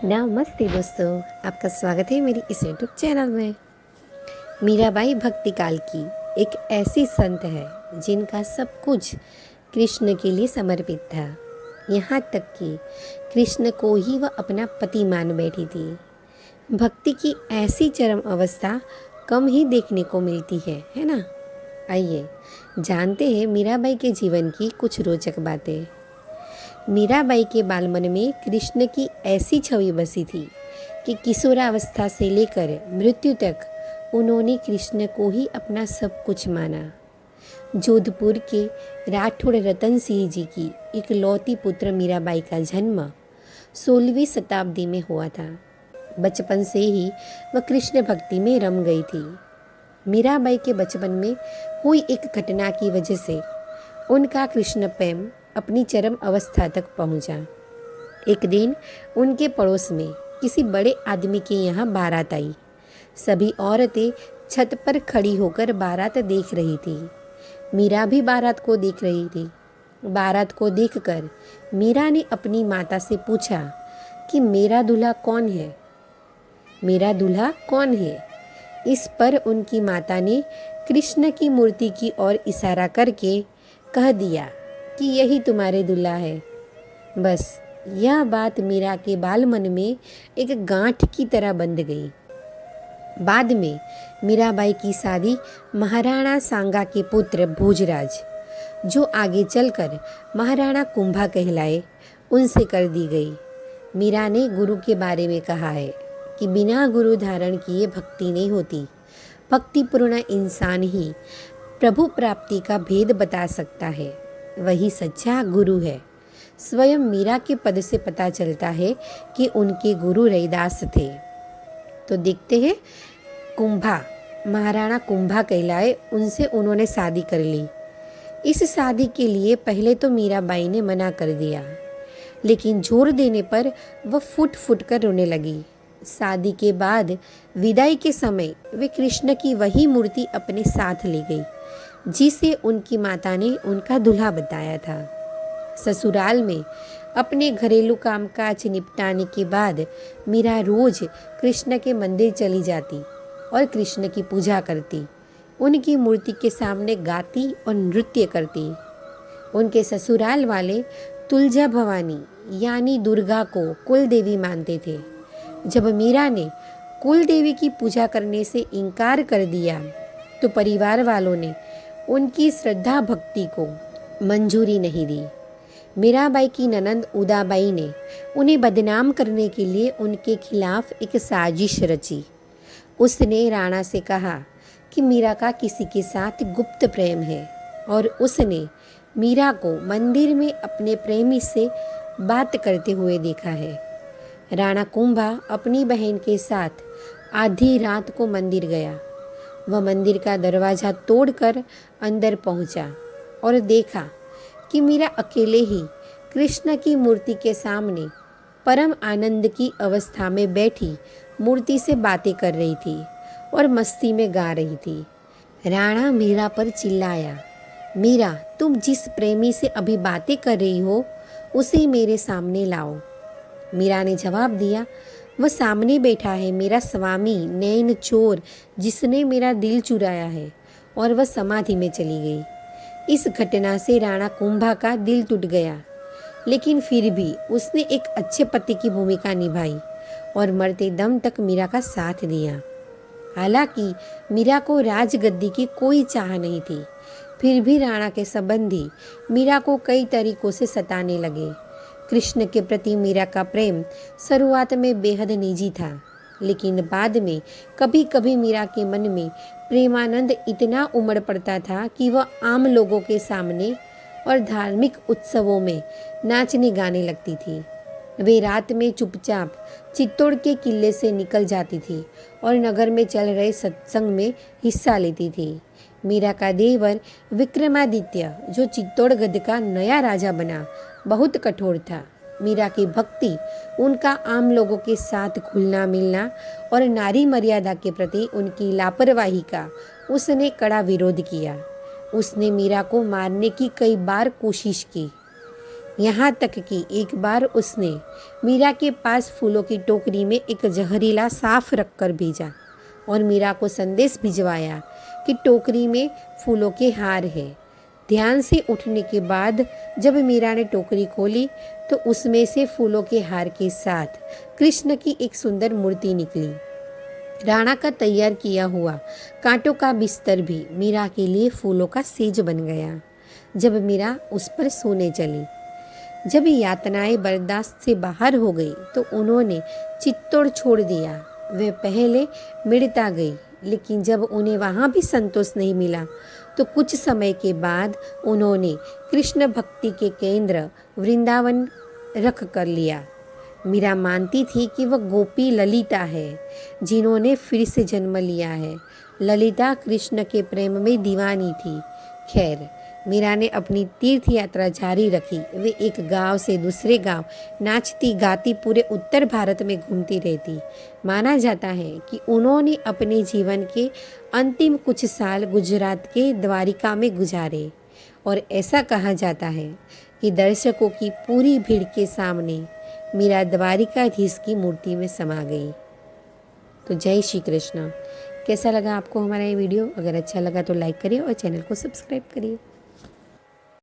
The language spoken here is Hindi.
नमस्ते दोस्तों, आपका स्वागत है मेरी इस यूट्यूब चैनल में। मीराबाई भक्ति काल की एक ऐसी संत है जिनका सब कुछ कृष्ण के लिए समर्पित था। यहाँ तक कि कृष्ण को ही वह अपना पति मान बैठी थी। भक्ति की ऐसी चरम अवस्था कम ही देखने को मिलती है ना। आइए जानते हैं मीराबाई के जीवन की कुछ रोचक बातें। मीराबाई के बालमन में कृष्ण की ऐसी छवि बसी थी कि किशोरावस्था से लेकर मृत्यु तक उन्होंने कृष्ण को ही अपना सब कुछ माना। जोधपुर के राठौड़ रतन सिंह जी की इकलौती पुत्र मीराबाई का जन्म 16वीं शताब्दी में हुआ था। बचपन से ही वह कृष्ण भक्ति में रम गई थी। मीराबाई के बचपन में हुई एक घटना की वजह से उनका कृष्ण प्रेम अपनी चरम अवस्था तक पहुंचा। एक दिन उनके पड़ोस में किसी बड़े आदमी के यहाँ बारात आई। सभी औरतें छत पर खड़ी होकर बारात देख रही थी। मीरा भी बारात को देख रही थी। बारात को देखकर मीरा ने अपनी माता से पूछा कि मेरा दूल्हा कौन है, मेरा दूल्हा कौन है। इस पर उनकी माता ने कृष्ण की मूर्ति की ओर इशारा करके कह दिया कि यही तुम्हारे दूल्हा है। बस यह बात मीरा के बाल मन में एक गांठ की तरह बंध गई। बाद में मीराबाई की शादी महाराणा सांगा के पुत्र भोजराज, जो आगे चलकर महाराणा कुंभा कहलाए, उनसे कर दी गई। मीरा ने गुरु के बारे में कहा है कि बिना गुरु धारण किए भक्ति नहीं होती। भक्तिपूर्ण इंसान ही प्रभु प्राप्ति का भेद बता सकता है, वही सच्चा गुरु है। स्वयं मीरा के पद से पता चलता है कि उनके गुरु रैदास थे। तो देखते हैं, कुंभा, महाराणा कुंभा कहलाए, उनसे उन्होंने शादी कर ली। इस शादी के लिए पहले तो मीराबाई ने मना कर दिया, लेकिन जोर देने पर वह फुट फुट कर रोने लगी। शादी के बाद विदाई के समय वे कृष्ण की वही मूर्ति अपने साथ ले गई जिसे उनकी माता ने उनका दूल्हा बताया था। ससुराल में अपने घरेलू कामकाज निपटाने के बाद मीरा रोज कृष्ण के मंदिर चली जाती और कृष्ण की पूजा करती, उनकी मूर्ति के सामने गाती और नृत्य करती। उनके ससुराल वाले तुलजा भवानी यानी दुर्गा को कुल देवी मानते थे। जब मीरा ने कुल देवी की पूजा करने से इनकार कर दिया तो परिवार वालों ने उनकी श्रद्धा भक्ति को मंजूरी नहीं दी। मीराबाई की ननंद उदाबाई ने उन्हें बदनाम करने के लिए उनके खिलाफ एक साजिश रची। उसने राणा से कहा कि मीरा का किसी के साथ गुप्त प्रेम है और उसने मीरा को मंदिर में अपने प्रेमी से बात करते हुए देखा है। राणा कुंभा अपनी बहन के साथ आधी रात को मंदिर गया। वह मंदिर का दरवाज़ा तोड़कर अंदर पहुंचा और देखा कि मीरा अकेले ही कृष्ण की मूर्ति के सामने परम आनंद की अवस्था में बैठी मूर्ति से बातें कर रही थी और मस्ती में गा रही थी। राणा मीरा पर चिल्लाया, मीरा, तुम जिस प्रेमी से अभी बातें कर रही हो उसे मेरे सामने लाओ। मीरा ने जवाब दिया, वह सामने बैठा है मेरा स्वामी नैन चोर, जिसने मेरा दिल चुराया है, और वह समाधि में चली गई। इस घटना से राणा कुंभा का दिल टूट गया, लेकिन फिर भी उसने एक अच्छे पति की भूमिका निभाई और मरते दम तक मीरा का साथ दिया। हालांकि मीरा को राजगद्दी की कोई चाह नहीं थी, फिर भी राणा के संबंधी मीरा को कई तरीकों से सताने लगे। कृष्ण के प्रति मीरा का प्रेम शुरुआत में बेहद निजी था, लेकिन बाद में कभी कभी मीरा के मन में प्रेमानंद इतना उमड़ पड़ता था कि वह आम लोगों के सामने और धार्मिक उत्सवों में नाचने गाने लगती थी। वे रात में चुपचाप चित्तौड़ के किले से निकल जाती थी और नगर में चल रहे सत्संग में हिस्सा लेती थी। मीरा का देवर विक्रमादित्य, जो चित्तौड़गढ़ का नया राजा बना, बहुत कठोर था। मीरा की भक्ति, उनका आम लोगों के साथ घुलना मिलना और नारी मर्यादा के प्रति उनकी लापरवाही का उसने कड़ा विरोध किया। उसने मीरा को मारने की कई बार कोशिश की, यहाँ तक कि एक बार उसने मीरा के पास फूलों की टोकरी में एक जहरीला सांप रखकर भेजा और मीरा को संदेश भिजवाया कि टोकरी में फूलों के हार है। ध्यान से उठने के बाद जब मीरा ने टोकरी खोली तो उसमें से फूलों के हार के साथ कृष्ण की एक सुंदर मूर्ति निकली। राणा का तैयार किया हुआ कांटों का बिस्तर भी मीरा के लिए फूलों का सेज बन गया। जब मीरा उस पर सोने चली, जब यातनाएं बर्दाश्त से बाहर हो गई तो उन्होंने चित्तौड़ छोड़ दिया। वे पहले मिड़ता गई, लेकिन जब उन्हें वहाँ भी संतोष नहीं मिला तो कुछ समय के बाद उन्होंने कृष्ण भक्ति के केंद्र वृंदावन रख कर लिया। मीरा मानती थी कि वह गोपी ललिता है जिन्होंने फिर से जन्म लिया है। ललिता कृष्ण के प्रेम में दीवानी थी। खैर, मीरा ने अपनी तीर्थ यात्रा जारी रखी। वे एक गांव से दूसरे गांव नाचती गाती पूरे उत्तर भारत में घूमती रहती। माना जाता है कि उन्होंने अपने जीवन के अंतिम कुछ साल गुजरात के द्वारिका में गुजारे और ऐसा कहा जाता है कि दर्शकों की पूरी भीड़ के सामने मीरा द्वारिकाधीश की मूर्ति में समा गई। तो जय श्री कृष्ण। कैसा लगा आपको हमारा ये वीडियो? अगर अच्छा लगा तो लाइक करिए और चैनल को सब्सक्राइब करिए।